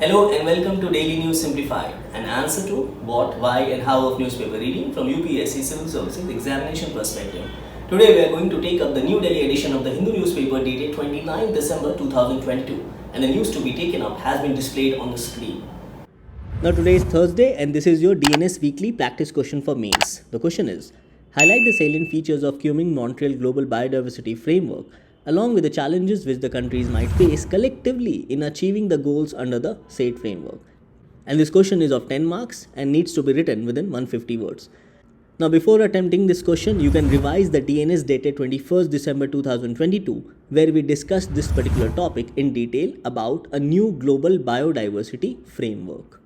Hello and welcome to Daily News Simplified, an answer to what, why and how of newspaper reading from UPSC Civil Services examination perspective. Today we are going to take up the new Delhi edition of the Hindu newspaper dated 29 December 2022, and the news to be taken up has been displayed on the screen. Now today is Thursday and this is your DNS weekly practice question for mains. The question is, highlight the salient features of Kunming-Montreal Global Biodiversity Framework along with the challenges which the countries might face collectively in achieving the goals under the said framework. And this question is of 10 marks and needs to be written within 150 words. Now before attempting this question, you can revise the DNS dated 21st December 2022 where we discussed this particular topic in detail about a new global biodiversity framework.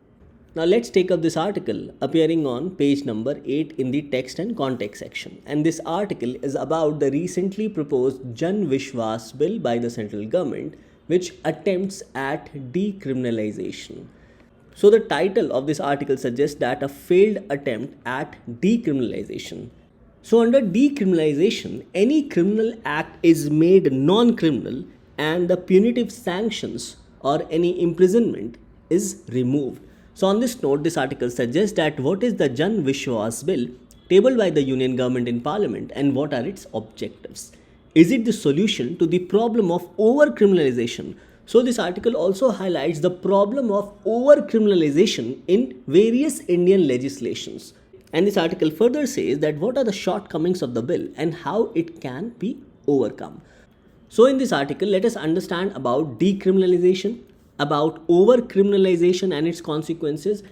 Now let's take up this article appearing on page number 8 in the text and context section. And this article is about the recently proposed Jan Vishwas bill by the central government which attempts at decriminalization. So the title of this article suggests that a failed attempt at decriminalization. So under decriminalization, any criminal act is made non-criminal and the punitive sanctions or any imprisonment is removed. So on this note, this article suggests that what is the Jan Vishwas bill tabled by the Union government in Parliament and what are its objectives? Is it the solution to the problem of over-criminalization? So this article also highlights the problem of over-criminalization in various Indian legislations. And this article further says that what are the shortcomings of the bill and how it can be overcome. So in this article, let us understand about decriminalization, about over-criminalization and its consequences,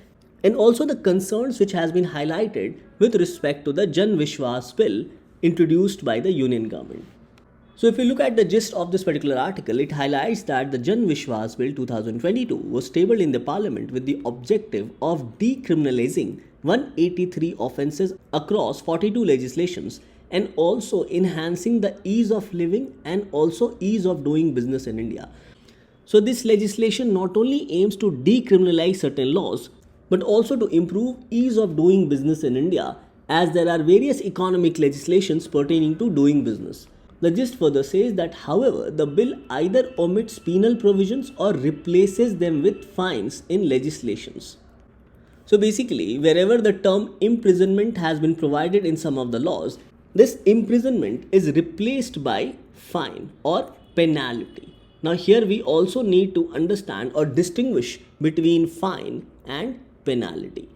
and also the concerns which has been highlighted with respect to the Jan Vishwas bill introduced by the Union government. So if you look at the gist of this particular article, it highlights that the Jan Vishwas bill 2022 was tabled in the parliament with the objective of decriminalizing 183 offences across 42 legislations and also enhancing the ease of living and also ease of doing business in India. So this legislation not only aims to decriminalize certain laws, but also to improve ease of doing business in India, as there are various economic legislations pertaining to doing business. The gist further says that, however, the bill either omits penal provisions or replaces them with fines in legislations. So basically, wherever the term imprisonment has been provided in some of the laws, this imprisonment is replaced by fine or penalty. Now here we also need to understand or distinguish between fine and penalty.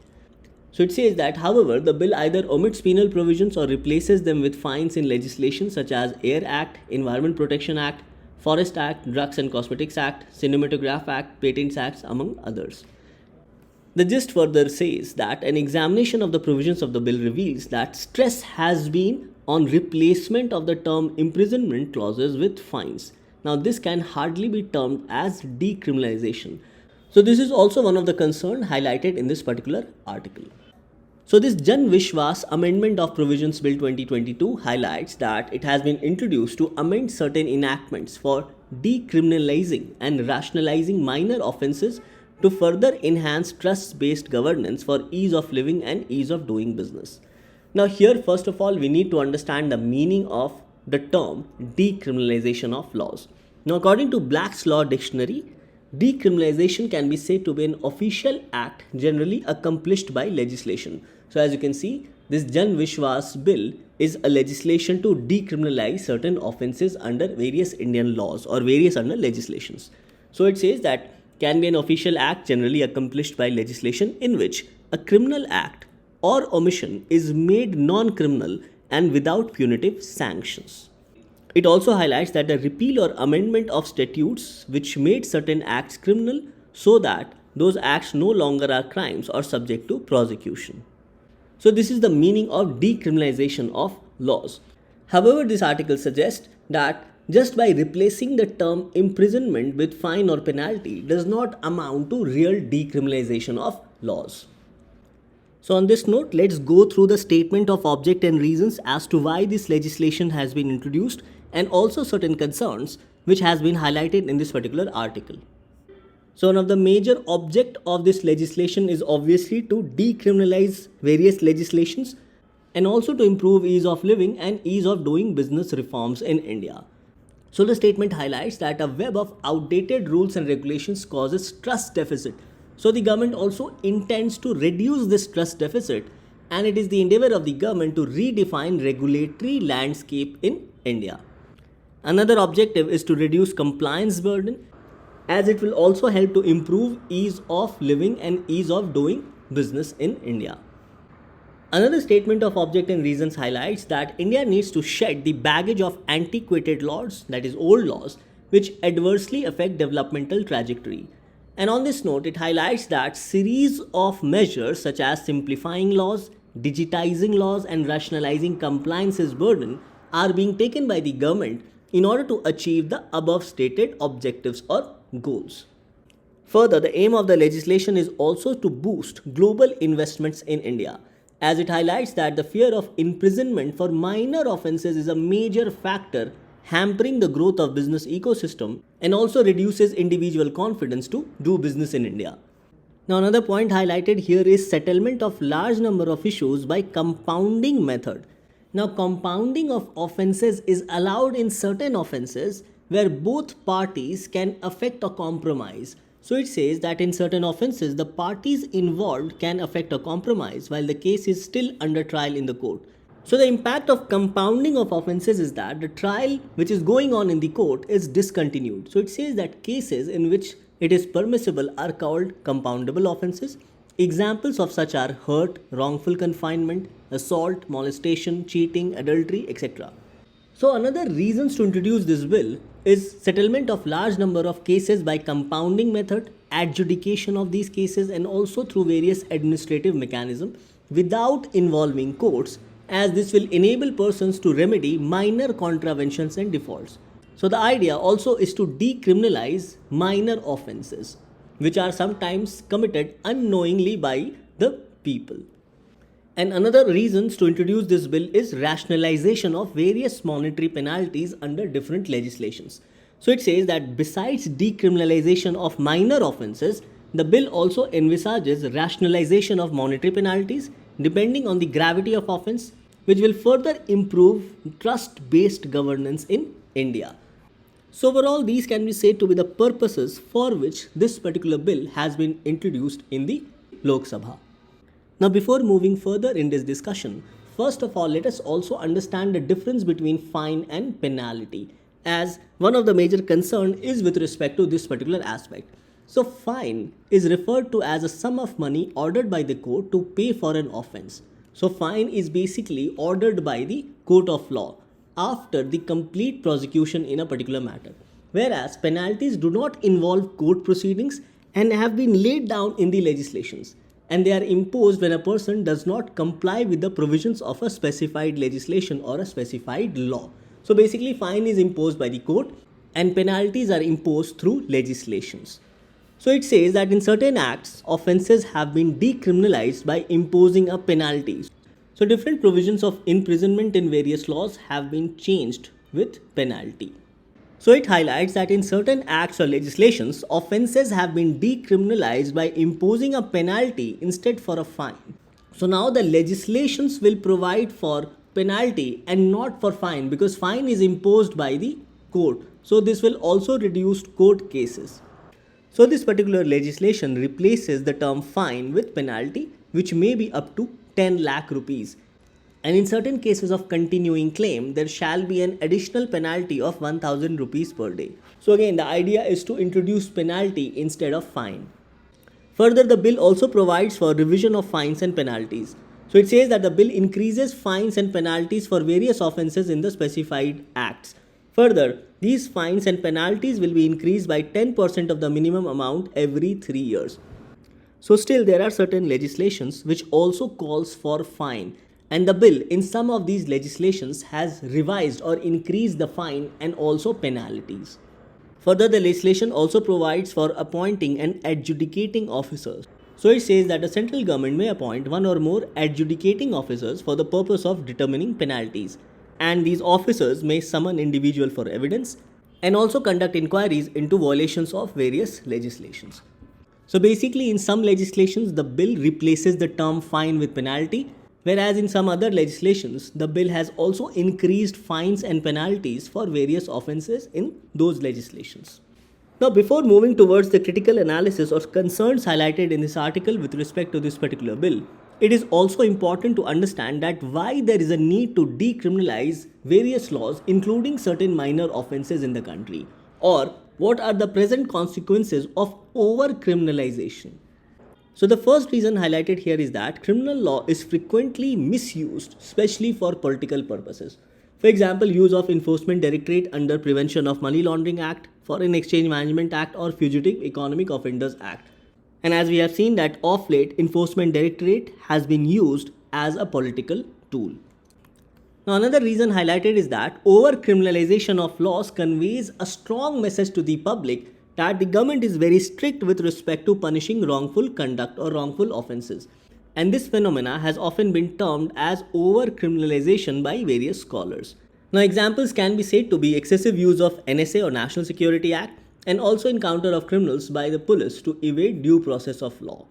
So it says that, however, the bill either omits penal provisions or replaces them with fines in legislation such as Air Act, Environment Protection Act, Forest Act, Drugs and Cosmetics Act, Cinematograph Act, Patents Act, among others. The gist further says that an examination of the provisions of the bill reveals that stress has been on replacement of the term imprisonment clauses with fines. Now this can hardly be termed as decriminalization. So this is also one of the concerns highlighted in this particular article. So this Jan Vishwas Amendment of Provisions Bill 2022 highlights that it has been introduced to amend certain enactments for decriminalizing and rationalizing minor offences to further enhance trust-based governance for ease of living and ease of doing business. Now here, first of all, we need to understand the meaning of the term decriminalization of laws. Now, according to Black's Law Dictionary, decriminalization can be said to be an official act generally accomplished by legislation. So as you can see, this Jan Vishwas bill is a legislation to decriminalize certain offences under various Indian laws or various under legislations. So it says that can be an official act generally accomplished by legislation in which a criminal act or omission is made non-criminal and without punitive sanctions. It also highlights that the repeal or amendment of statutes which made certain acts criminal so that those acts no longer are crimes or subject to prosecution. So this is the meaning of decriminalization of laws. However, this article suggests that just by replacing the term imprisonment with fine or penalty does not amount to real decriminalization of laws. So on this note, let's go through the statement of object and reasons as to why this legislation has been introduced and also certain concerns which has been highlighted in this particular article. So one of the major object of this legislation is obviously to decriminalize various legislations and also to improve ease of living and ease of doing business reforms in India. So the statement highlights that a web of outdated rules and regulations causes trust deficit. So the government also intends to reduce this trust deficit, and it is the endeavor of the government to redefine regulatory landscape in India. Another objective is to reduce compliance burden, as it will also help to improve ease of living and ease of doing business in India. Another statement of object and reasons highlights that India needs to shed the baggage of antiquated laws, that is old laws, which adversely affect developmental trajectory. And on this note, it highlights that series of measures such as simplifying laws, digitizing laws and rationalizing compliance's burden are being taken by the government in order to achieve the above stated objectives or goals. Further, the aim of the legislation is also to boost global investments in India, as it highlights that the fear of imprisonment for minor offences is a major factor hampering the growth of business ecosystem and also reduces individual confidence to do business in India. Now another point highlighted here is settlement of large number of issues by compounding method. Now compounding of offences is allowed in certain offences where both parties can affect a compromise. So it says that in certain offences, the parties involved can affect a compromise while the case is still under trial in the court. So the impact of compounding of offences is that the trial which is going on in the court is discontinued. So it says that cases in which it is permissible are called compoundable offences. Examples of such are hurt, wrongful confinement, assault, molestation, cheating, adultery, etc. So another reasons to introduce this bill is settlement of large number of cases by compounding method, adjudication of these cases and also through various administrative mechanisms without involving courts, as this will enable persons to remedy minor contraventions and defaults. So the idea also is to decriminalize minor offences which are sometimes committed unknowingly by the people. And another reasons to introduce this bill is rationalization of various monetary penalties under different legislations. So it says that besides decriminalization of minor offences, the bill also envisages rationalization of monetary penalties depending on the gravity of offence, which will further improve trust-based governance in India. So overall, these can be said to be the purposes for which this particular bill has been introduced in the Lok Sabha. Now before moving further in this discussion, first of all let us also understand the difference between fine and penalty, as one of the major concern is with respect to this particular aspect. So fine is referred to as a sum of money ordered by the court to pay for an offence. So fine is basically ordered by the court of law after the complete prosecution in a particular matter, whereas penalties do not involve court proceedings and have been laid down in the legislations, and they are imposed when a person does not comply with the provisions of a specified legislation or a specified law. So basically fine is imposed by the court and penalties are imposed through legislations. So it says that in certain acts, offences have been decriminalized by imposing a penalty. So different provisions of imprisonment in various laws have been changed with penalty. So it highlights that in certain acts or legislations, offences have been decriminalized by imposing a penalty instead for a fine. So now the legislations will provide for penalty and not for fine, because fine is imposed by the court. So this will also reduce court cases. So this particular legislation replaces the term fine with penalty, which may be up to 10 lakh rupees. And in certain cases of continuing claim, there shall be an additional penalty of 1000 rupees per day. So again, the idea is to introduce penalty instead of fine. Further, the bill also provides for revision of fines and penalties. So it says that the bill increases fines and penalties for various offences in the specified acts. Further, these fines and penalties will be increased by 10% of the minimum amount every 3 years. So still there are certain legislations which also calls for fine, and the bill in some of these legislations has revised or increased the fine and also penalties. Further, the legislation also provides for appointing and adjudicating officers. So it says that the central government may appoint one or more adjudicating officers for the purpose of determining penalties, and these officers may summon individual for evidence and also conduct inquiries into violations of various legislations. So basically in some legislations the bill replaces the term fine with penalty, Whereas in some other legislations, the bill has also increased fines and penalties for various offences in those legislations. Now, before moving towards the critical analysis or concerns highlighted in this article with respect to this particular bill, it is also important to understand that why there is a need to decriminalize various laws, including certain minor offences in the country, or what are the present consequences of over-criminalization. So the first reason highlighted here is that criminal law is frequently misused, especially for political purposes. For example, use of Enforcement Directorate under Prevention of Money Laundering Act, Foreign Exchange Management Act or Fugitive Economic Offenders Act. And as we have seen that of late, Enforcement Directorate has been used as a political tool. Now another reason highlighted is that over-criminalization of laws conveys a strong message to the public that the government is very strict with respect to punishing wrongful conduct or wrongful offences. And this phenomena has often been termed as over-criminalization by various scholars. Now examples can be said to be excessive use of NSA or National Security Act and also encounter of criminals by the police to evade due process of law.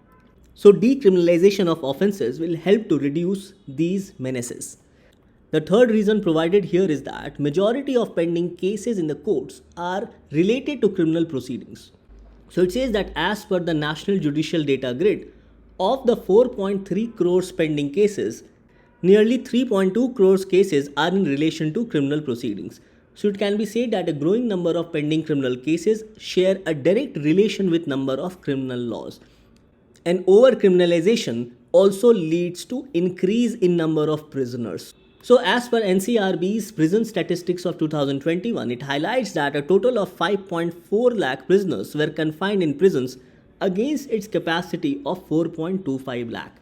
So decriminalization of offences will help to reduce these menaces. The third reason provided here is that majority of pending cases in the courts are related to criminal proceedings. So it says that as per the National Judicial Data Grid, of the 4.3 crores pending cases, nearly 3.2 crores cases are in relation to criminal proceedings. So it can be said that a growing number of pending criminal cases share a direct relation with number of criminal laws. And over-criminalization also leads to increase in number of prisoners. So as per NCRB's prison statistics of 2021, it highlights that a total of 5.4 lakh prisoners were confined in prisons against its capacity of 4.25 lakh.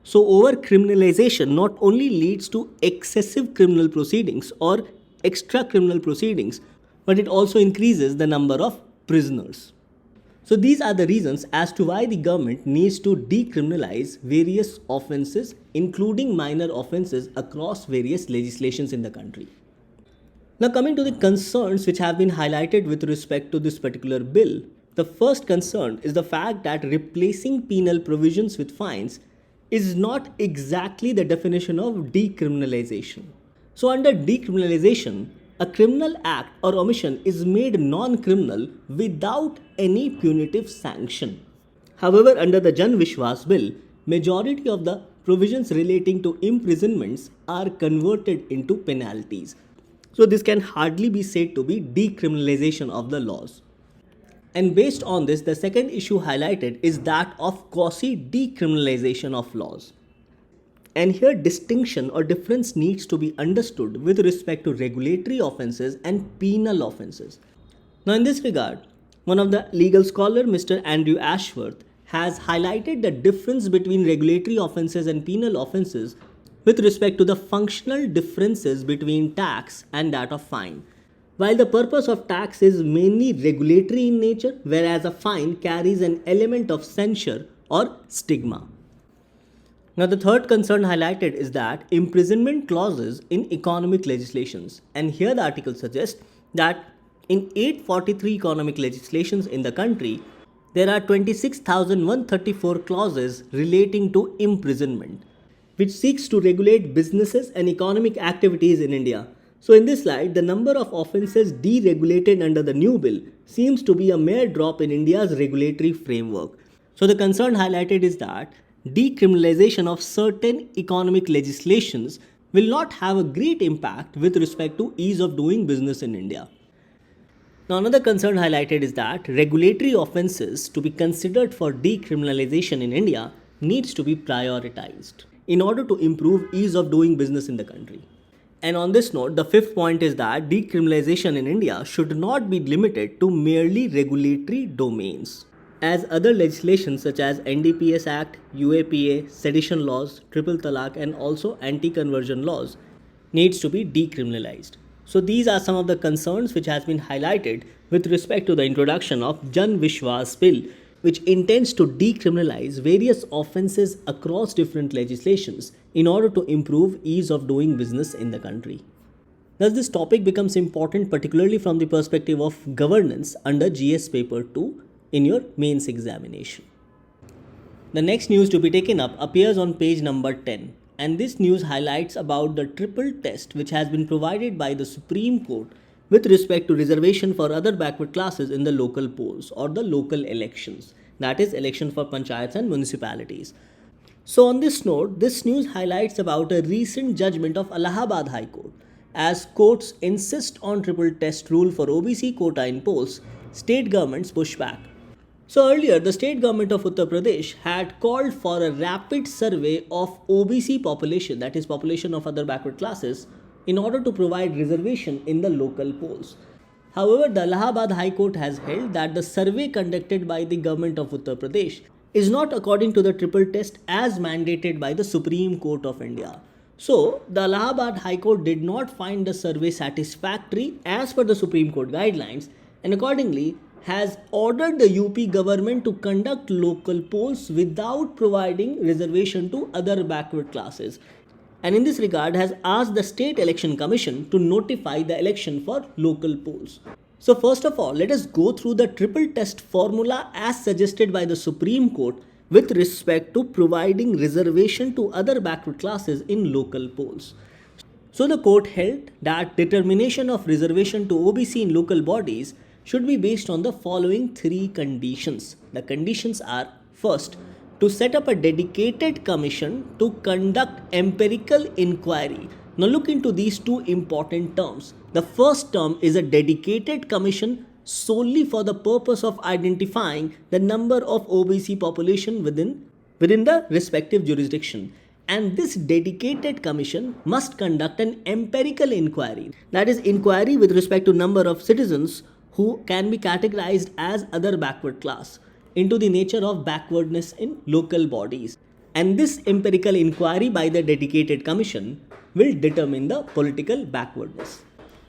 So over-criminalization not only leads to excessive criminal proceedings or extra criminal proceedings, but it also increases the number of prisoners. So these are the reasons as to why the government needs to decriminalize various offences, including minor offences across various legislations in the country. Now coming to the concerns which have been highlighted with respect to this particular bill, the first concern is the fact that replacing penal provisions with fines is not exactly the definition of decriminalization. So under decriminalization, a criminal act or omission is made non-criminal without any punitive sanction. However, under the Vishwas bill, majority of the provisions relating to imprisonments are converted into penalties. So this can hardly be said to be decriminalization of the laws. And based on this, the second issue highlighted is that of Kosi decriminalization of laws. And here distinction or difference needs to be understood with respect to regulatory offences and penal offences. Now in this regard, one of the legal scholar, Mr. Andrew Ashworth, has highlighted the difference between regulatory offences and penal offences with respect to the functional differences between tax and that of fine. While the purpose of tax is mainly regulatory in nature, whereas a fine carries an element of censure or stigma. Now the third concern highlighted is that imprisonment clauses in economic legislations, and here the article suggests that in 843 economic legislations in the country, there are 26,134 clauses relating to imprisonment, which seeks to regulate businesses and economic activities in India. So in this slide, the number of offences deregulated under the new bill seems to be a mere drop in India's regulatory framework. So the concern highlighted is that decriminalization of certain economic legislations will not have a great impact with respect to ease of doing business in India. Now another concern highlighted is that regulatory offences to be considered for decriminalization in India needs to be prioritized in order to improve ease of doing business in the country. And on this note, the fifth point is that decriminalization in India should not be limited to merely regulatory domains, as other legislation such as NDPS Act, UAPA, sedition laws, triple talaq and also anti-conversion laws needs to be decriminalized. So these are some of the concerns which has been highlighted with respect to the introduction of Vishwas bill, which intends to decriminalize various offences across different legislations in order to improve ease of doing business in the country. Thus this topic becomes important particularly from the perspective of governance under GS paper 2 in your mains examination. The next news to be taken up appears on page number 10. And this news highlights about the triple test which has been provided by the Supreme Court with respect to reservation for other backward classes in the local polls or the local elections, that is election for panchayats and municipalities. So on this note, this news highlights about a recent judgment of Allahabad High Court. As courts insist on triple test rule for OBC quota in polls, state governments push back. So earlier, the state government of Uttar Pradesh had called for a rapid survey of OBC population, that is population of other backward classes, in order to provide reservation in the local polls. However, the Allahabad High Court has held that the survey conducted by the government of Uttar Pradesh is not according to the triple test as mandated by the Supreme Court of India. So, the Allahabad High Court did not find the survey satisfactory as per the Supreme Court guidelines and accordingly has ordered the UP government to conduct local polls without providing reservation to other backward classes, and in this regard has asked the State Election Commission to notify the election for local polls. So first of all, let us go through the triple test formula as suggested by the Supreme Court with respect to providing reservation to other backward classes in local polls. So the court held that determination of reservation to OBC in local bodies should be based on the following three conditions. The conditions are: first, to set up a dedicated commission to conduct empirical inquiry. Now look into these two important terms. The first term is a dedicated commission solely for the purpose of identifying the number of OBC population within the respective jurisdiction. And this dedicated commission must conduct an empirical inquiry, that is inquiry with respect to number of citizens who can be categorized as other backward class, into the nature of backwardness in local bodies. And this empirical inquiry by the dedicated commission will determine the political backwardness.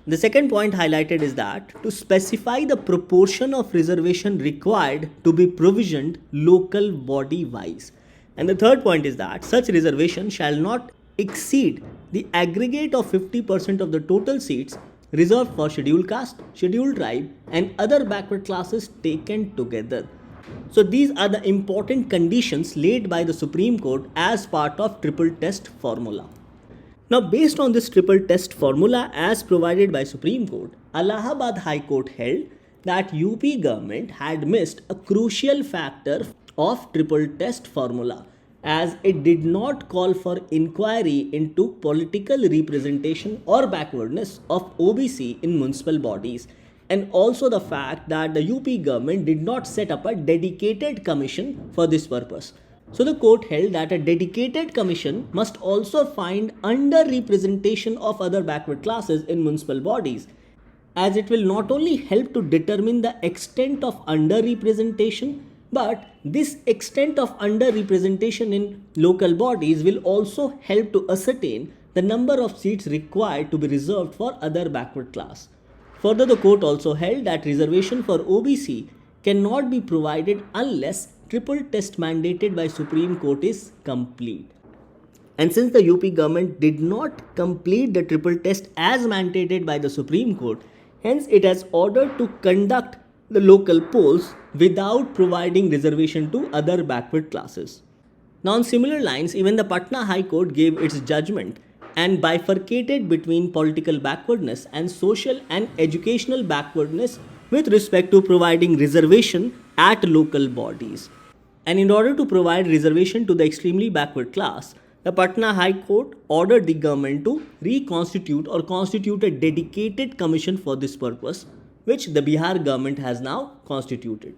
The second point highlighted is that to specify the proportion of reservation required to be provisioned local body wise. And the third point is that such reservation shall not exceed the aggregate of 50% of the total seats reserved for scheduled caste, scheduled tribe and other backward classes taken together. So these are the important conditions laid by the Supreme Court as part of triple test formula. Now based on this triple test formula as provided by Supreme Court, Allahabad High Court held that UP government had missed a crucial factor of triple test formula, as it did not call for inquiry into political representation or backwardness of OBC in municipal bodies, and also the fact that the UP government did not set up a dedicated commission for this purpose. So the court held that a dedicated commission must also find under-representation of other backward classes in municipal bodies, as it will not only help to determine the extent of under-representation, but this extent of under-representation in local bodies will also help to ascertain the number of seats required to be reserved for other backward class. Further, the court also held that reservation for OBC cannot be provided unless triple test mandated by Supreme Court is complete. And since the UP government did not complete the triple test as mandated by the Supreme Court, hence it has ordered to conduct the local polls without providing reservation to other backward classes. Now on similar lines, even the Patna High Court gave its judgment and bifurcated between political backwardness and social and educational backwardness with respect to providing reservation at local bodies. And in order to provide reservation to the extremely backward class, the Patna High Court ordered the government to reconstitute or constitute a dedicated commission for this purpose, which the Bihar government has now constituted.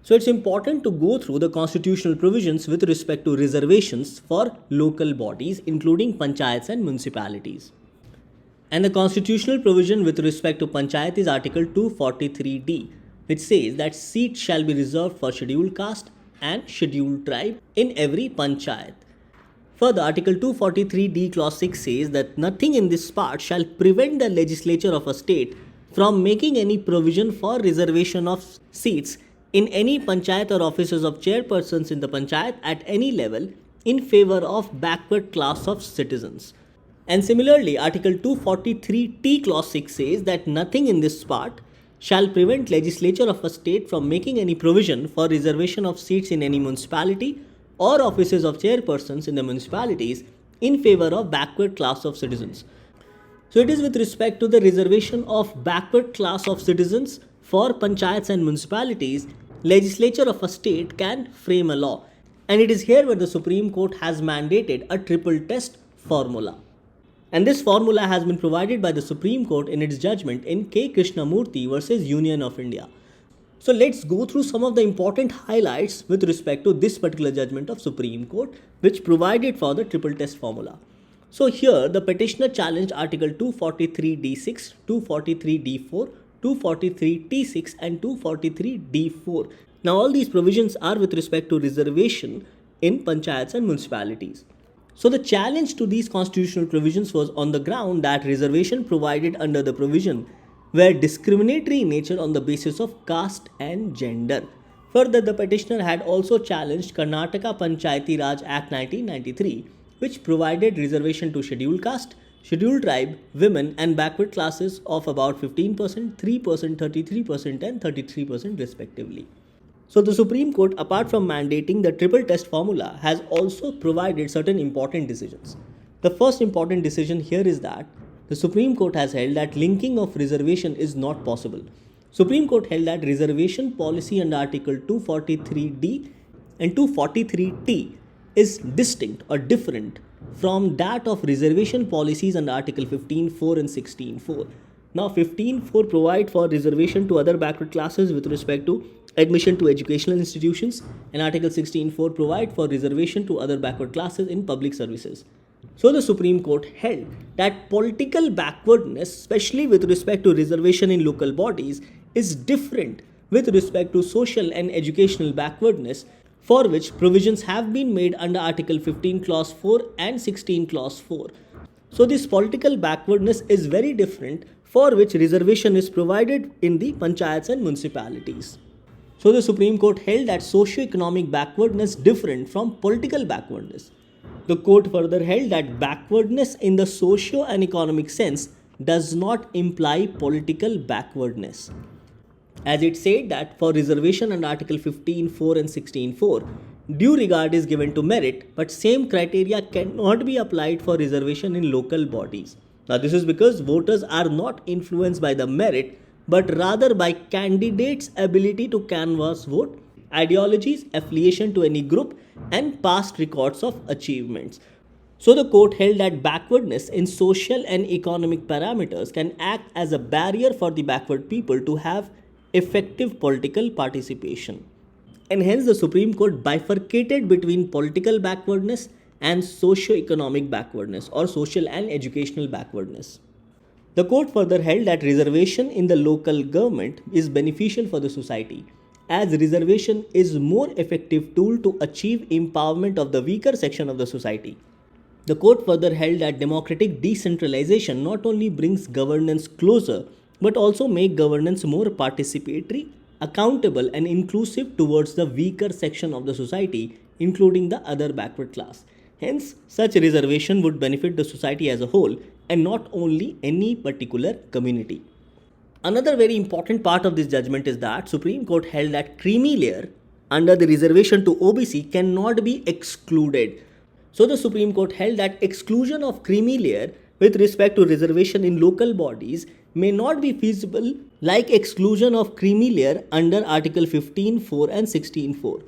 So it's important to go through the constitutional provisions with respect to reservations for local bodies, including panchayats and municipalities. And the constitutional provision with respect to panchayat is Article 243D, which says that seats shall be reserved for scheduled caste and scheduled tribe in every panchayat. Further, Article 243D Clause 6 says that nothing in this part shall prevent the legislature of a state from making any provision for reservation of seats in any panchayat or offices of chairpersons in the panchayat at any level in favor of backward class of citizens. And similarly, Article 243T Clause 6 says that nothing in this part shall prevent legislature of a state from making any provision for reservation of seats in any municipality or offices of chairpersons in the municipalities in favor of backward class of citizens. So it is with respect to the reservation of backward class of citizens for panchayats and municipalities, legislature of a state can frame a law. And it is here where the Supreme Court has mandated a triple test formula. And this formula has been provided by the Supreme Court in its judgment in K. Krishnamurthy versus Union of India. So let's go through some of the important highlights with respect to this particular judgment of Supreme Court, which provided for the triple test formula. So here the petitioner challenged Article 243d6, 243d4, 243t6 and 243d4. Now all these provisions are with respect to reservation in panchayats and municipalities. So the challenge to these constitutional provisions was on the ground that reservation provided under the provision were discriminatory in nature on the basis of caste and gender. Further, the petitioner had also challenged Karnataka Panchayati Raj Act 1993, which provided reservation to scheduled caste, scheduled tribe, women and backward classes of about 15%, 3%, 33% and 33% respectively. So the Supreme Court, apart from mandating the triple test formula, has also provided certain important decisions. The first important decision here is that the Supreme Court has held that linking of reservation is not possible. Supreme Court held that reservation policy under Article 243D and 243T is distinct or different from that of reservation policies under Article 15.4 and 16.4. Now 15.4 provide for reservation to other backward classes with respect to admission to educational institutions, and Article 16.4 provide for reservation to other backward classes in public services. So the Supreme Court held that political backwardness, especially with respect to reservation in local bodies, is different with respect to social and educational backwardness, for which provisions have been made under Article 15 Clause 4 and 16 Clause 4. So this political backwardness is very different, for which reservation is provided in the panchayats and municipalities. So the Supreme Court held that socio-economic backwardness different from political backwardness. The court further held that backwardness in the socio and economic sense does not imply political backwardness. As it said that for reservation under Article 15.4 and 16.4, due regard is given to merit, but same criteria cannot be applied for reservation in local bodies. Now this is because voters are not influenced by the merit, but rather by candidates' ability to canvass vote, ideologies, affiliation to any group, and past records of achievements. So the court held that backwardness in social and economic parameters can act as a barrier for the backward people to have effective political participation. And hence the Supreme Court bifurcated between political backwardness and socio-economic backwardness or social and educational backwardness. The court further held that reservation in the local government is beneficial for the society, as reservation is more effective tool to achieve empowerment of the weaker section of the society. The court further held that democratic decentralization not only brings governance closer, but also make governance more participatory, accountable and inclusive towards the weaker section of the society, including the other backward class. Hence, such reservation would benefit the society as a whole and not only any particular community. Another very important part of this judgment is that Supreme Court held that creamy layer under the reservation to OBC cannot be excluded. So the Supreme Court held that exclusion of creamy layer with respect to reservation in local bodies may not be feasible like exclusion of creamy layer under Article 15.4 and 16.4.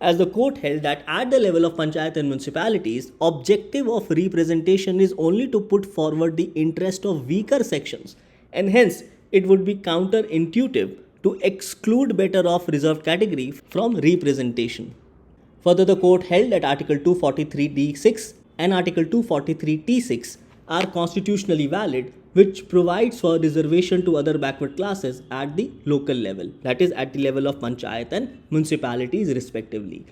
As the court held that at the level of panchayat and municipalities, objective of representation is only to put forward the interest of weaker sections, and hence it would be counterintuitive to exclude better off reserved category from representation. Further, the court held that Article 243d6 and Article 243t6 are constitutionally valid, which provides for reservation to other backward classes at the local level, that is at the level of panchayat and municipalities respectively.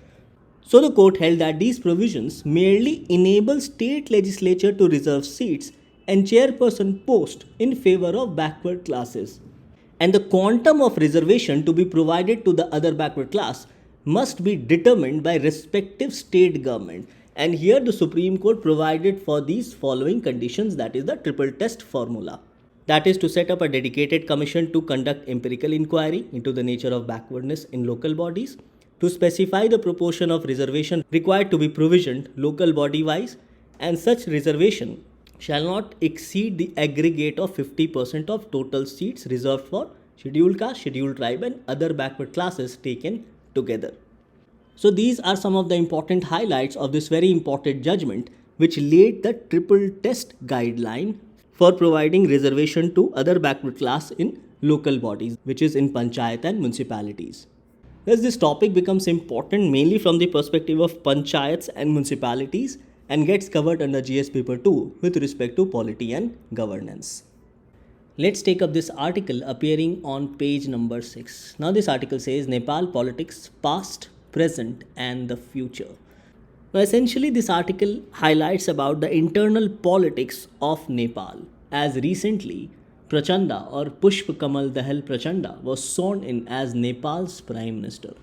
So the court held that these provisions merely enable state legislature to reserve seats and chairperson post in favor of backward classes. And the quantum of reservation to be provided to the other backward class must be determined by respective state government. And here the Supreme Court provided for these following conditions, that is the triple test formula. That is to set up a dedicated commission to conduct empirical inquiry into the nature of backwardness in local bodies, to specify the proportion of reservation required to be provisioned local body wise, and such reservation shall not exceed the aggregate of 50% of total seats reserved for scheduled caste, scheduled tribe, and other backward classes taken together. So, these are some of the important highlights of this very important judgment, which laid the triple test guideline for providing reservation to other backward class in local bodies, which is in panchayat and municipalities. Thus, this topic becomes important mainly from the perspective of panchayats and municipalities and gets covered under GS paper 2 with respect to polity and governance. Let's take up this article appearing on page number 6. Now, this article says Nepal politics past, present, and the future. Now, essentially, this article highlights about the internal politics of Nepal, as recently Prachanda or Pushp Kamal Dahal Prachanda was sworn in as Nepal's Prime Minister.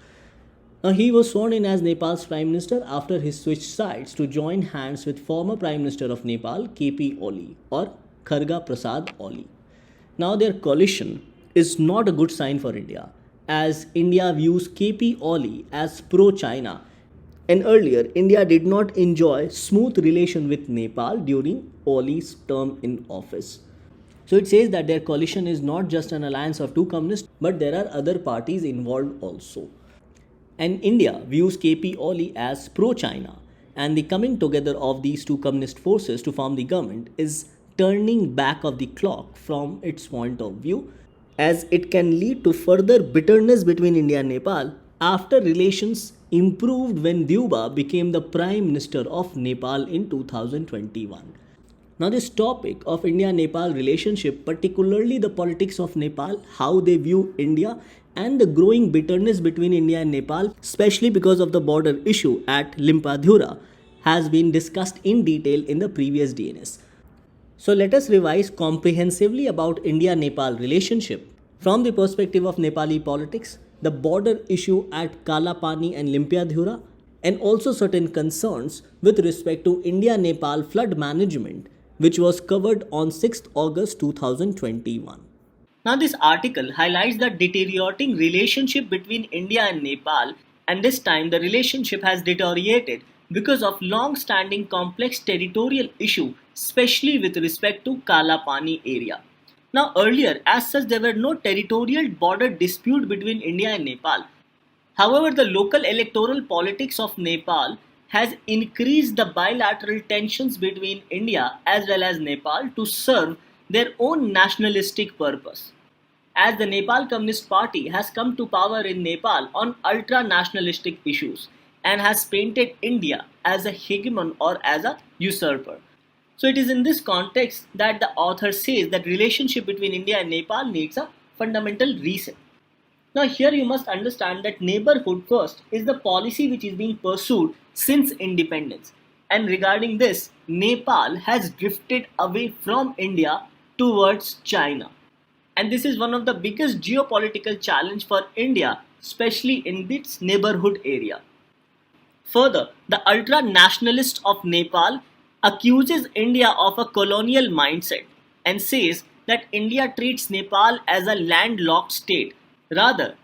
Now, he was sworn in as Nepal's Prime Minister after he switched sides to join hands with former Prime Minister of Nepal, KP Oli or Kharga Prasad Oli. Now, their coalition is not a good sign for India, as India views KP Oli as pro-China, and earlier India did not enjoy smooth relation with Nepal during Oli's term in office. So it says that their coalition is not just an alliance of two communists, but there are other parties involved also. And India views KP Oli as pro-China, and the coming together of these two communist forces to form the government is turning back of the clock from its point of view, as it can lead to further bitterness between India and Nepal after relations improved when Deuba became the Prime Minister of Nepal in 2021. Now, this topic of India-Nepal relationship, particularly the politics of Nepal, how they view India, and the growing bitterness between India and Nepal, especially because of the border issue at Limpadhura, has been discussed in detail in the previous DNS. So, let us revise comprehensively about India-Nepal relationship from the perspective of Nepali politics, the border issue at Kalapani and Limpadhura, and also certain concerns with respect to India-Nepal flood management, which was covered on 6th August 2021. Now, this article highlights the deteriorating relationship between India and Nepal, and this time the relationship has deteriorated because of long-standing complex territorial issue, especially with respect to Kalapani area. Now, earlier, as such, there were no territorial border dispute between India and Nepal. However, the local electoral politics of Nepal has increased the bilateral tensions between India as well as Nepal to serve their own nationalistic purpose. As the Nepal Communist Party has come to power in Nepal on ultra-nationalistic issues and has painted India as a hegemon or as a usurper. So it is in this context that the author says that relationship between India and Nepal needs a fundamental reset. Now, here you must understand that neighborhood first is the policy which is being pursued since independence. And regarding this, Nepal has drifted away from India towards China. And this is one of the biggest geopolitical challenge for India, especially in its neighborhood area. Further, the ultra-nationalist of Nepal accuses India of a colonial mindset and says that India treats Nepal as a landlocked state. Rather,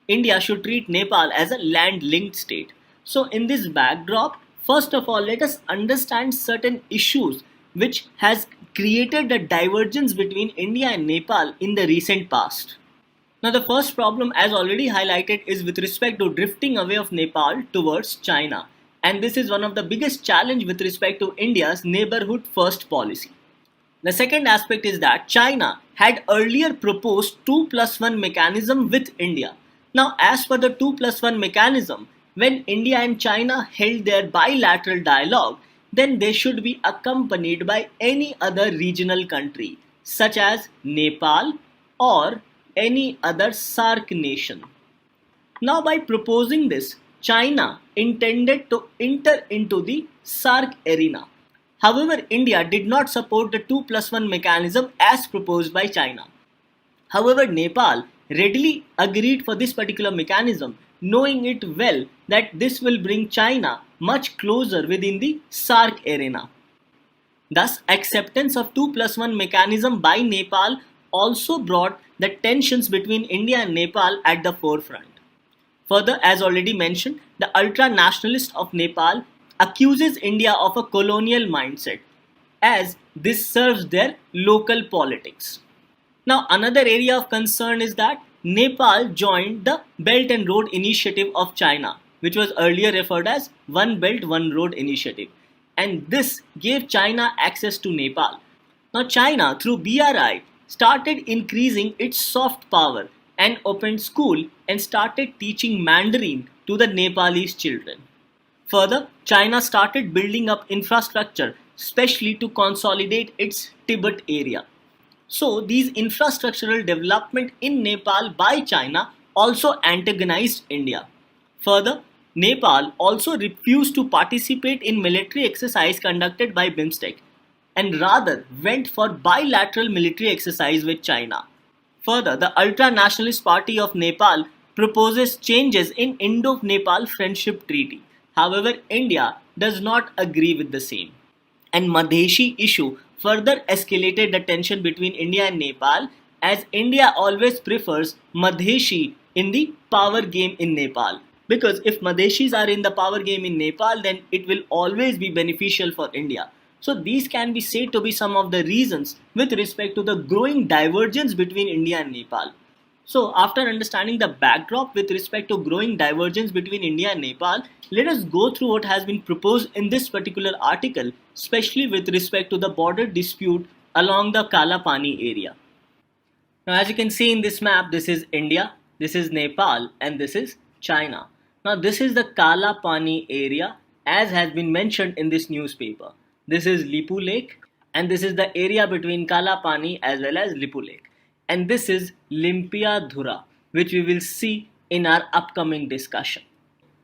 India should treat Nepal as a land-linked state. So in this backdrop, first of all, let us understand certain issues which has created a divergence between India and Nepal in the recent past. Now, the first problem, as already highlighted, is with respect to drifting away of Nepal towards China. And this is one of the biggest challenge with respect to India's neighborhood first policy. The second aspect is that China had earlier proposed 2+1 mechanism with India. Now, as per the 2+1 mechanism, when India and China held their bilateral dialogue, then they should be accompanied by any other regional country, such as Nepal or any other SAARC nation. Now, by proposing this, China intended to enter into the SAARC arena. However, India did not support the 2+1 mechanism as proposed by China. However, Nepal readily agreed for this particular mechanism, knowing it well that this will bring China much closer within the SAARC arena. Thus, acceptance of 2+1 mechanism by Nepal also brought the tensions between India and Nepal at the forefront. Further, as already mentioned, the ultra-nationalists of Nepal accuses India of a colonial mindset, as this serves their local politics. Now, another area of concern is that Nepal joined the Belt and Road Initiative of China, which was earlier referred as One Belt, One Road Initiative. And this gave China access to Nepal. Now, China, through BRI, started increasing its soft power and opened school and started teaching Mandarin to the Nepalese children. Further, China started building up infrastructure, especially to consolidate its Tibet area. So, these infrastructural development in Nepal by China also antagonized India. Further, Nepal also refused to participate in military exercise conducted by BIMSTEC and rather went for bilateral military exercise with China. Further, the ultra-nationalist party of Nepal proposes changes in Indo-Nepal Friendship Treaty. However, India does not agree with the same. And Madheshi issue further escalated the tension between India and Nepal, as India always prefers Madheshi in the power game in Nepal. Because if Madheshis are in the power game in Nepal, then it will always be beneficial for India. So these can be said to be some of the reasons with respect to the growing divergence between India and Nepal. So after understanding the backdrop with respect to growing divergence between India and Nepal, let us go through what has been proposed in this particular article, especially with respect to the border dispute along the Kalapani area. Now, as you can see in this map, this is India, this is Nepal, and this is China. Now, this is the Kalapani area as has been mentioned in this newspaper. This is Lipu Lake, and this is the area between Kalapani as well as Lipu Lake. And this is Limpiadhura, which we will see in our upcoming discussion.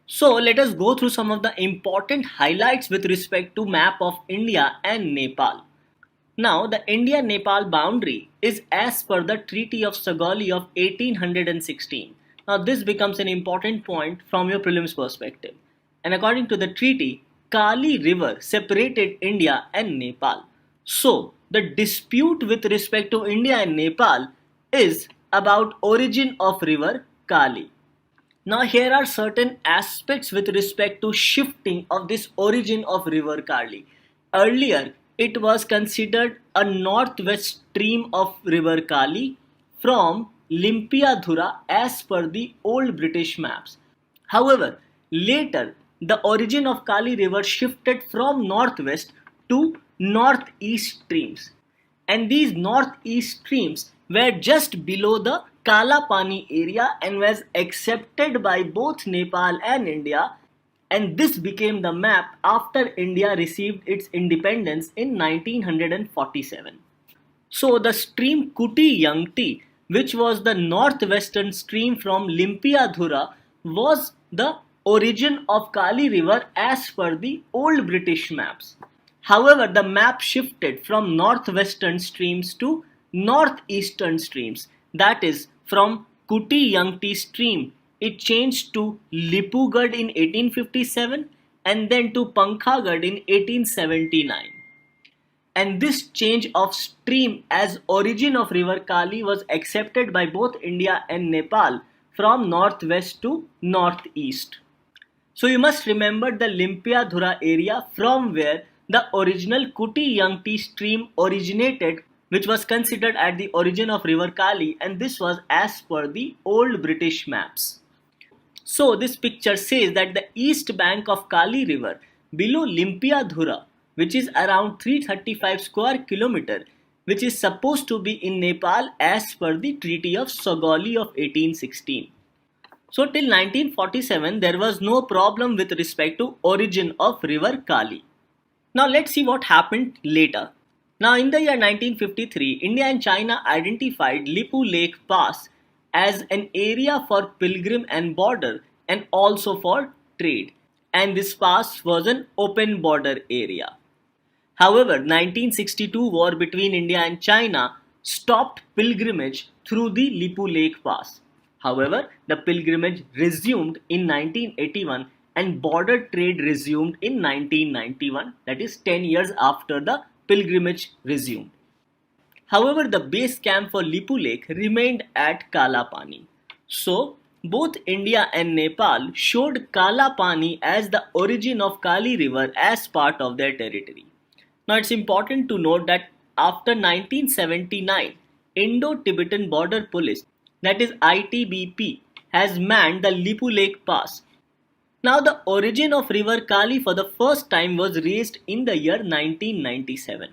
So let us go through some of the important highlights with respect to map of India and Nepal. Now, the India-Nepal boundary is as per the Treaty of Sugauli of 1816. Now, this becomes an important point from your prelims perspective. And according to the treaty, Kali River separated India and Nepal. So, the dispute with respect to India and Nepal is about origin of river Kali. Now, here are certain aspects with respect to shifting of this origin of river Kali. Earlier, it was considered a northwest stream of river Kali from Limpiadhura as per the old British maps. However, later the origin of Kali river shifted from northwest to northeast streams, and these northeast streams were just below the Kalapani area and was accepted by both Nepal and India, and this became the map after India received its independence in 1947. So the stream Kuti Yangti, which was the northwestern stream from Limpiadhura, was the origin of Kali river as per the old British maps. However, the map shifted from northwestern streams to northeastern streams, that is, from Kuti Yangti stream, it changed to Lipugad in 1857 and then to Pankhagad in 1879. And this change of stream as origin of river Kali was accepted by both India and Nepal from northwest to northeast. So you must remember the Limpiadhura area from where the original Kuti Yangti stream originated, which was considered at the origin of river Kali, and this was as per the old British maps. So this picture says that the east bank of Kali river below Limpiadhura, which is around 335 square kilometer, which is supposed to be in Nepal as per the Treaty of Sugauli of 1816. So till 1947 there was no problem with respect to origin of river Kali. Now let's see what happened later. Now in the year 1953, India and China identified Lipu Lake Pass as an area for pilgrim and border and also for trade, and this pass was an open border area. However, 1962 war between India and China stopped pilgrimage through the Lipu Lake Pass. However, the pilgrimage resumed in 1981 and border trade resumed in 1991, that is 10 years after the pilgrimage resumed. However, the base camp for Lipu Lake remained at Kalapani. So, both India and Nepal showed Kala Pani as the origin of Kali River as part of their territory. Now it's important to note that after 1979, Indo-Tibetan Border Police, that is ITBP, has manned the Lipu Lake Pass. Now the origin of river Kali for the first time was raised in the year 1997.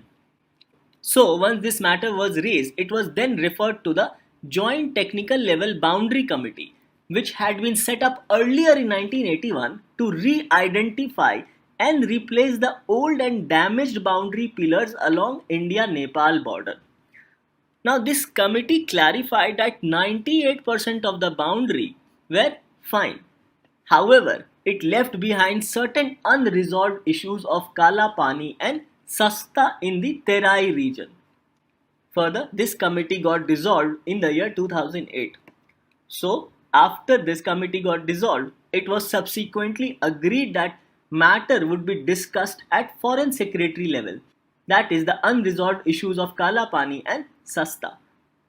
So once this matter was raised, it was then referred to the Joint Technical Level Boundary Committee, which had been set up earlier in 1981 to re-identify and replace the old and damaged boundary pillars along India-Nepal border. Now this committee clarified that 98% of the boundary were fine. However, it left behind certain unresolved issues of Kala Pani and Sasta in the Terai region. Further, this committee got dissolved in the year 2008. So, after this committee got dissolved, it was subsequently agreed that matter would be discussed at Foreign Secretary level, that is the unresolved issues of Kala Pani and Sasta.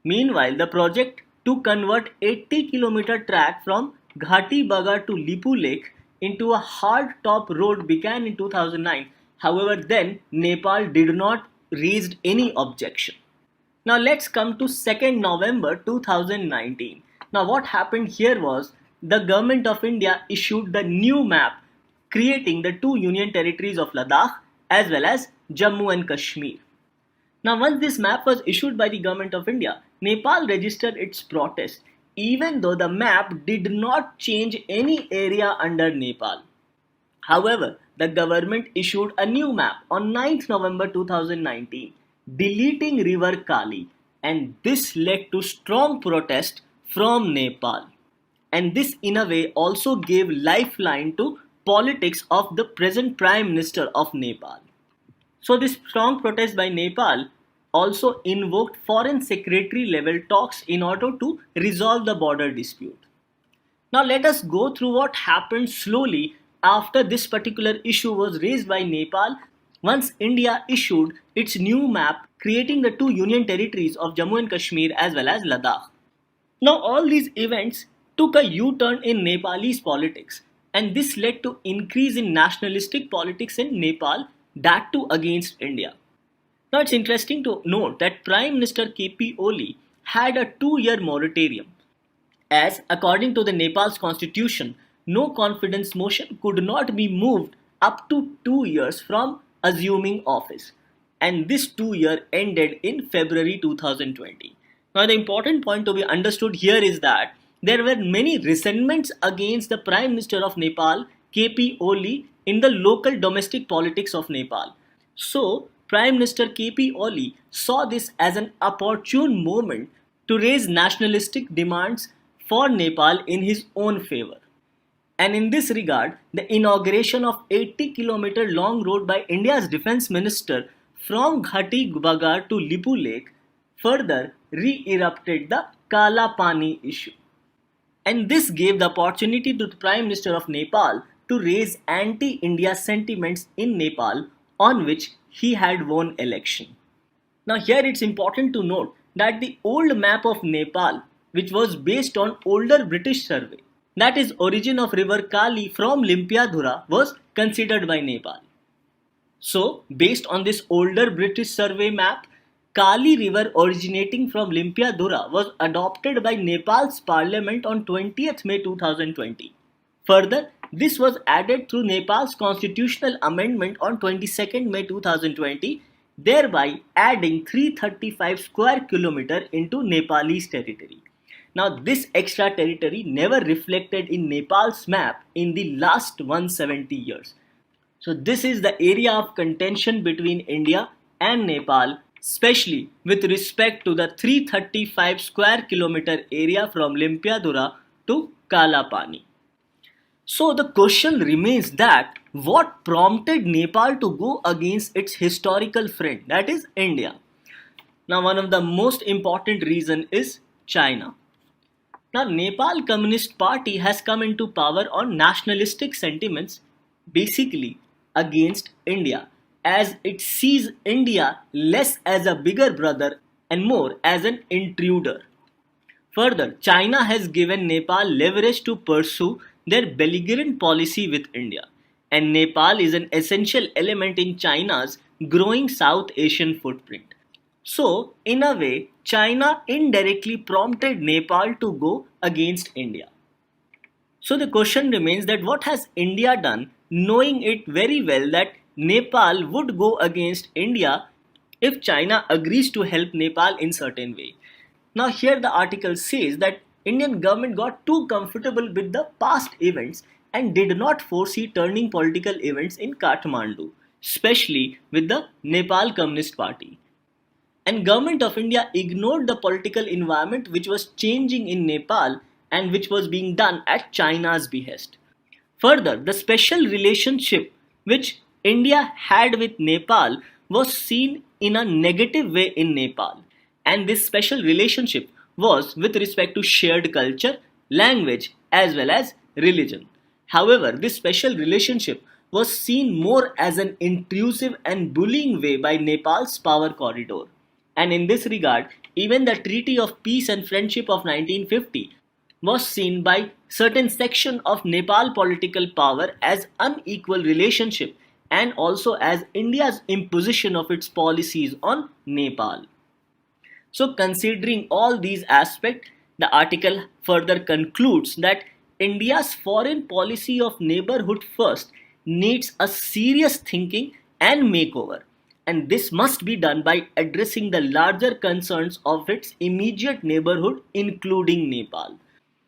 Meanwhile, the project to convert 80-kilometer track from Ghati Baga to Lipu Lake into a hard top road began in 2009. However, then Nepal did not raise any objection. Now let's come to 2nd November 2019. Now what happened here was the government of India issued the new map creating the two union territories of Ladakh as well as Jammu and Kashmir. Now once this map was issued by the government of India, Nepal registered its protest even though the map did not change any area under Nepal. However, the government issued a new map on 9th November 2019, deleting river Kali, and this led to strong protest from Nepal. And this in a way also gave lifeline to politics of the present Prime Minister of Nepal. So this strong protest by Nepal also invoked Foreign Secretary level talks in order to resolve the border dispute. Now let us go through what happened slowly after this particular issue was raised by Nepal once India issued its new map creating the two union territories of Jammu and Kashmir as well as Ladakh. Now all these events took a U-turn in Nepalese politics, and this led to increase in nationalistic politics in Nepal, that too against India. Now it's interesting to note that Prime Minister KP Oli had a 2-year moratorium, as according to the Nepal's constitution, no confidence motion could not be moved up to 2 years from assuming office, and this 2-year ended in February 2020. Now the important point to be understood here is that there were many resentments against the Prime Minister of Nepal, KP Oli, in the local domestic politics of Nepal. So Prime Minister KP Oli saw this as an opportune moment to raise nationalistic demands for Nepal in his own favor. And in this regard, the inauguration of 80-kilometer long road by India's Defence Minister from Ghati Baga to Lipu Lake further re-erupted the Kala Pani issue. And this gave the opportunity to the Prime Minister of Nepal to raise anti-India sentiments in Nepal, on which he had won election. Now here it's important to note that the old map of Nepal, which was based on older British survey, that is origin of river Kali from Limpiadhura, was considered by Nepal. So based on this older British survey map, Kali river originating from Limpiadhura was adopted by Nepal's parliament on 20th May 2020. Further, this was added through Nepal's constitutional amendment on 22nd May 2020, thereby adding 335 square kilometer into Nepalese territory. Now this extra territory never reflected in Nepal's map in the last 170 years. So this is the area of contention between India and Nepal, especially with respect to the 335 square kilometer area from Limpiadhura to Kala Pani. So the question remains that what prompted Nepal to go against its historical friend, that is India. Now one of the most important reason is China. Now Nepal Communist Party has come into power on nationalistic sentiments, basically against India, as it sees India less as a bigger brother and more as an intruder. Further, China has given Nepal leverage to pursue their belligerent policy with India, and Nepal is an essential element in China's growing South Asian footprint. So, in a way, China indirectly prompted Nepal to go against India. So the question remains that what has India done, knowing it very well that Nepal would go against India if China agrees to help Nepal in certain way. Now here the article says that Indian government got too comfortable with the past events and did not foresee turning political events in Kathmandu, especially with the Nepal Communist Party. And government of India ignored the political environment which was changing in Nepal and which was being done at China's behest. Further, the special relationship which India had with Nepal was seen in a negative way in Nepal. And this special relationship was with respect to shared culture, language, as well as religion. However, this special relationship was seen more as an intrusive and bullying way by Nepal's power corridor. And in this regard, even the Treaty of Peace and Friendship of 1950 was seen by certain section of Nepal political power as unequal relationship and also as India's imposition of its policies on Nepal. So considering all these aspects, the article further concludes that India's foreign policy of neighborhood first needs a serious thinking and makeover, and this must be done by addressing the larger concerns of its immediate neighborhood including Nepal.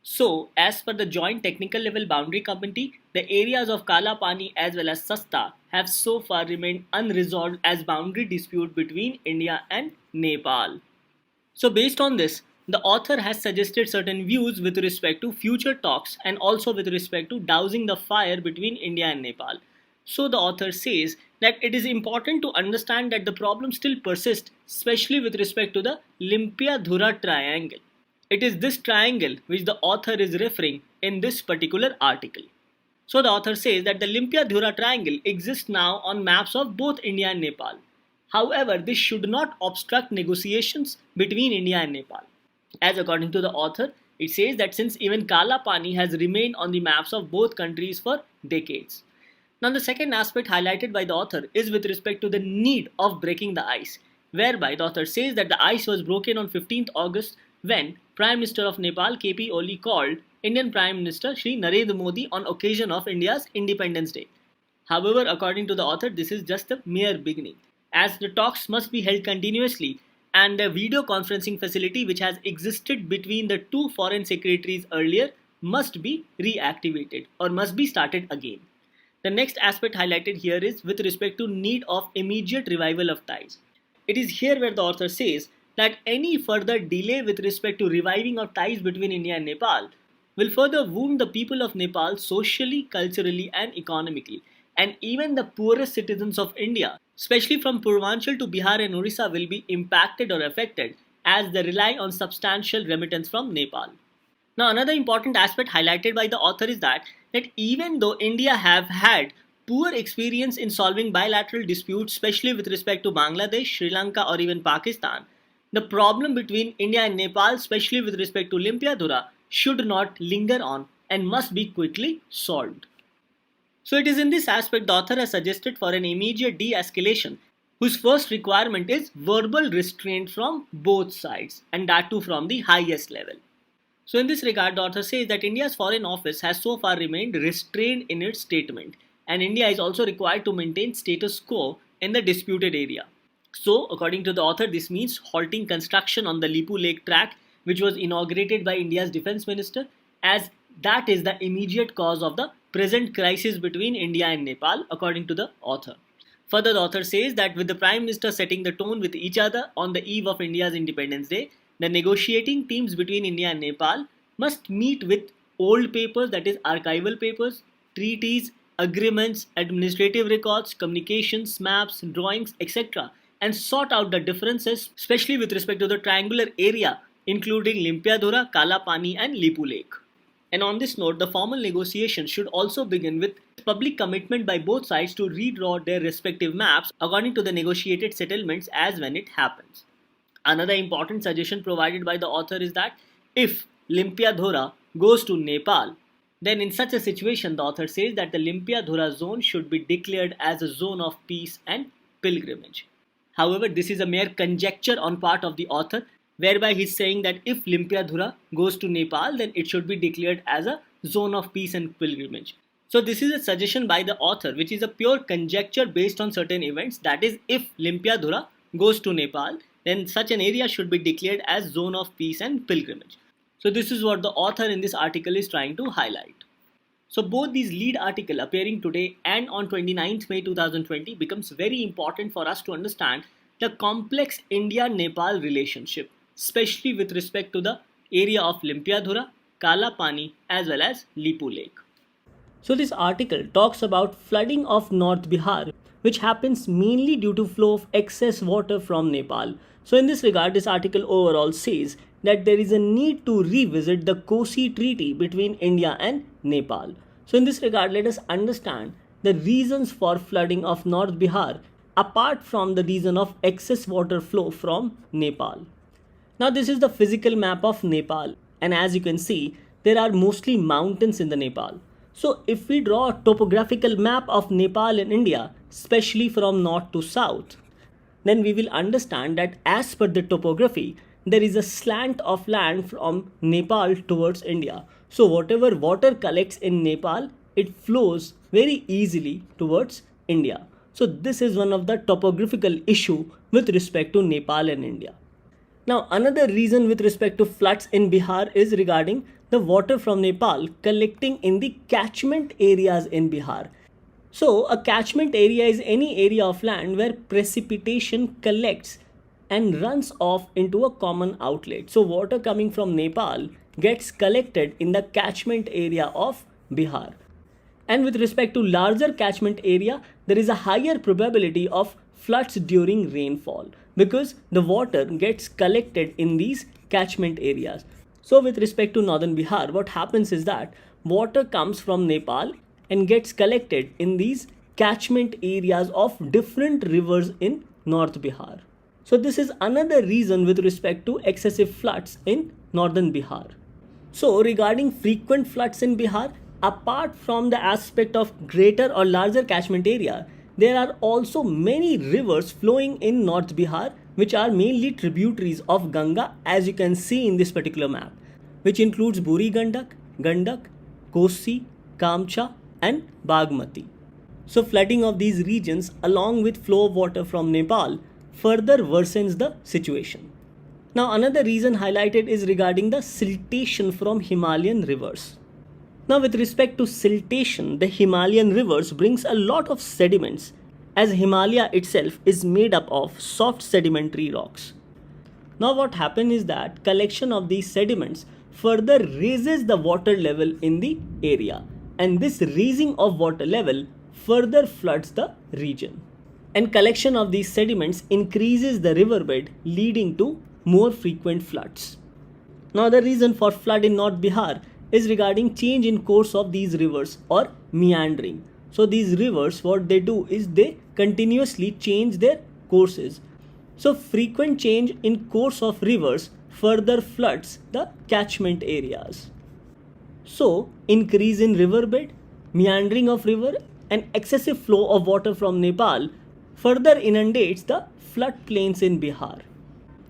So, as per the Joint Technical Level Boundary Committee, the areas of Kala Pani as well as Sasta have so far remained unresolved as boundary dispute between India and Nepal. So, based on this, the author has suggested certain views with respect to future talks and also with respect to dousing the fire between India and Nepal. So, the author says that it is important to understand that the problem still persists, especially with respect to the Limpia-Dhura triangle. It is this triangle which the author is referring in this particular article. So the author says that the Limpia-Dhura triangle exists now on maps of both India and Nepal. However, this should not obstruct negotiations between India and Nepal. As according to the author, it says that since even Kala Pani has remained on the maps of both countries for decades. Now the second aspect highlighted by the author is with respect to the need of breaking the ice, whereby the author says that the ice was broken on 15th August when Prime Minister of Nepal KP Oli called Indian Prime Minister Shri Narendra Modi on occasion of India's Independence Day. However, according to the author, this is just a mere beginning, as the talks must be held continuously and the video conferencing facility which has existed between the two foreign secretaries earlier must be reactivated or must be started again. The next aspect highlighted here is with respect to need of immediate revival of ties. It is here where the author says that any further delay with respect to reviving of ties between India and Nepal will further wound the people of Nepal socially, culturally and economically, and even the poorest citizens of India, especially from Purvanchal to Bihar and Orissa, will be impacted or affected as they rely on substantial remittance from Nepal. Now another important aspect highlighted by the author is that even though India have had poor experience in solving bilateral disputes, especially with respect to Bangladesh, Sri Lanka or even Pakistan, the problem between India and Nepal, especially with respect to Limpia-Dhura, should not linger on and must be quickly solved. So it is in this aspect the author has suggested for an immediate de-escalation, whose first requirement is verbal restraint from both sides, and that too from the highest level. So in this regard, the author says that India's Foreign Office has so far remained restrained in its statement, and India is also required to maintain status quo in the disputed area. So, according to the author, this means halting construction on the Lipu Lake track, which was inaugurated by India's Defence Minister, as that is the immediate cause of the present crisis between India and Nepal, according to the author. Further, the author says that with the Prime Minister setting the tone with each other on the eve of India's Independence Day, the negotiating teams between India and Nepal must meet with old papers, that is archival papers, treaties, agreements, administrative records, communications, maps, drawings, etc., and sort out the differences, especially with respect to the triangular area, including Limpia-Dhura, Kala Pani and Lipu Lake. And on this note, the formal negotiations should also begin with public commitment by both sides to redraw their respective maps according to the negotiated settlements as when it happens. Another important suggestion provided by the author is that if Limpiadhora goes to Nepal, then in such a situation the author says that the Limpiadhora zone should be declared as a zone of peace and pilgrimage. However, this is a mere conjecture on part of the author, whereby he is saying that if Limpiadhura goes to Nepal, then it should be declared as a zone of peace and pilgrimage. So this is a suggestion by the author, which is a pure conjecture based on certain events. That is, if Limpiadhura goes to Nepal, then such an area should be declared as zone of peace and pilgrimage. So this is what the author in this article is trying to highlight. So both these lead article appearing today and on 29th May 2020 becomes very important for us to understand the complex India-Nepal relationship, especially with respect to the area of Limpiadhura, Kala Pani as well as Lipu Lake. So this article talks about flooding of North Bihar, which happens mainly due to flow of excess water from Nepal. So in this regard, this article overall says that there is a need to revisit the Kosi Treaty between India and Nepal. So in this regard, let us understand the reasons for flooding of North Bihar apart from the reason of excess water flow from Nepal. Now this is the physical map of Nepal, and as you can see, there are mostly mountains in the Nepal. So if we draw a topographical map of Nepal and India, especially from north to south, then we will understand that as per the topography, there is a slant of land from Nepal towards India. So whatever water collects in Nepal, it flows very easily towards India. So this is one of the topographical issue with respect to Nepal and India. Now another reason with respect to floods in Bihar is regarding the water from Nepal collecting in the catchment areas in Bihar. So a catchment area is any area of land where precipitation collects and runs off into a common outlet. So water coming from Nepal gets collected in the catchment area of Bihar. And with respect to larger catchment area, there is a higher probability of floods during rainfall because the water gets collected in these catchment areas. So with respect to northern Bihar, what happens is that water comes from Nepal and gets collected in these catchment areas of different rivers in North Bihar. So this is another reason with respect to excessive floods in northern Bihar. So regarding frequent floods in Bihar, apart from the aspect of greater or larger catchment area, there are also many rivers flowing in North Bihar which are mainly tributaries of Ganga, as you can see in this particular map, which includes Buri Gandak, Gandak, Kosi, Kamcha and Bagmati. So flooding of these regions along with flow of water from Nepal further worsens the situation. Now another reason highlighted is regarding the siltation from Himalayan rivers. Now with respect to siltation, the Himalayan rivers brings a lot of sediments, as Himalaya itself is made up of soft sedimentary rocks. Now what happens is that collection of these sediments further raises the water level in the area, and this raising of water level further floods the region. And collection of these sediments increases the riverbed, leading to more frequent floods. Now the reason for flood in North Bihar is regarding change in course of these rivers or meandering. So these rivers, what they do is they continuously change their courses. So frequent change in course of rivers further floods the catchment areas. So increase in riverbed, meandering of river and excessive flow of water from Nepal further inundates the floodplains in Bihar.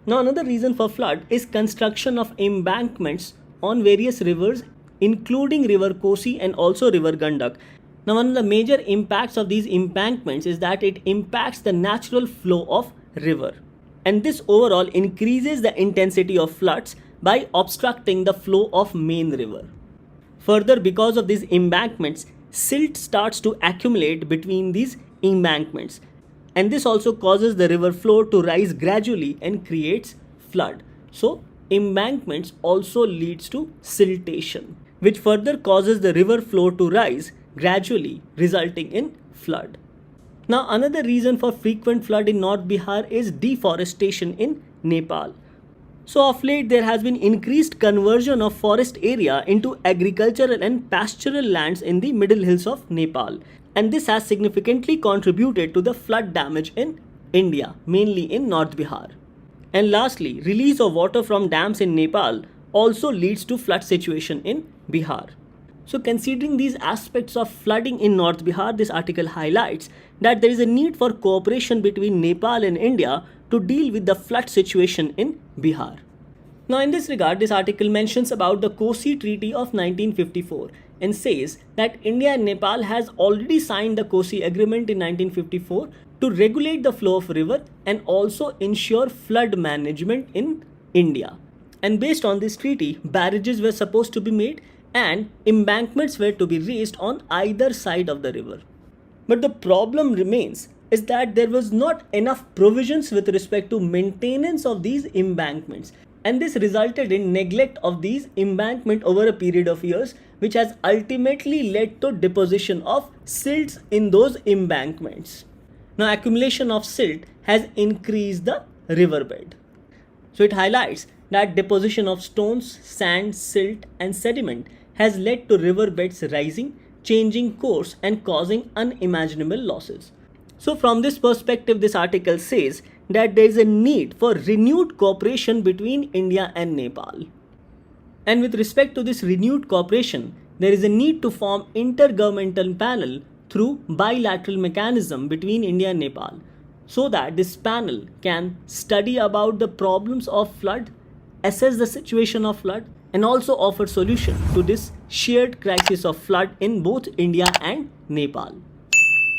Now another reason for flood is construction of embankments on various rivers, including river Kosi and also river Gandak. Now one of the major impacts of these embankments is that it impacts the natural flow of river, and this overall increases the intensity of floods by obstructing the flow of main river. Further, because of these embankments, silt starts to accumulate between these embankments, and this also causes the river flow to rise gradually and creates flood. So embankments also leads to siltation, which further causes the river flow to rise gradually, resulting in flood. Now another reason for frequent flood in North Bihar is deforestation in Nepal. So of late there has been increased conversion of forest area into agricultural and pastoral lands in the middle hills of Nepal, and this has significantly contributed to the flood damage in India, mainly in North Bihar. And lastly, release of water from dams in Nepal also leads to flood situation in Bihar. So considering these aspects of flooding in North Bihar, this article highlights that there is a need for cooperation between Nepal and India to deal with the flood situation in Bihar. Now in this regard, this article mentions about the Kosi Treaty of 1954 and says that India and Nepal has already signed the Kosi Agreement in 1954 to regulate the flow of river and also ensure flood management in India. And based on this treaty, barrages were supposed to be made and embankments were to be raised on either side of the river. But the problem remains is that there was not enough provisions with respect to maintenance of these embankments, and this resulted in neglect of these embankments over a period of years, which has ultimately led to deposition of silts in those embankments. Now accumulation of silt has increased the riverbed. So it highlights that deposition of stones, sand, silt and sediment has led to riverbeds rising, changing course and causing unimaginable losses. So from this perspective, this article says that there is a need for renewed cooperation between India and Nepal. And with respect to this renewed cooperation, there is a need to form intergovernmental panel through bilateral mechanism between India and Nepal, so that this panel can study about the problems of flood, assess the situation of flood, and also offer solution to this shared crisis of flood in both India and Nepal.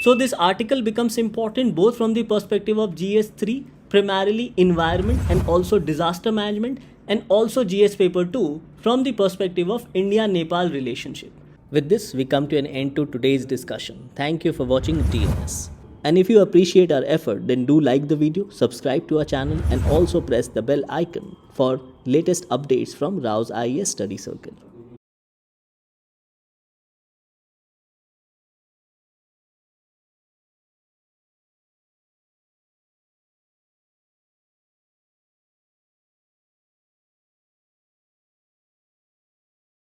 So this article becomes important both from the perspective of GS3, primarily environment and also disaster management, and also GS paper 2 from the perspective of India-Nepal relationship. With this, we come to an end to today's discussion. Thank you for watching DNS. And if you appreciate our effort, then do like the video, subscribe to our channel and also press the bell icon for latest updates from Raus IAS Study Circle.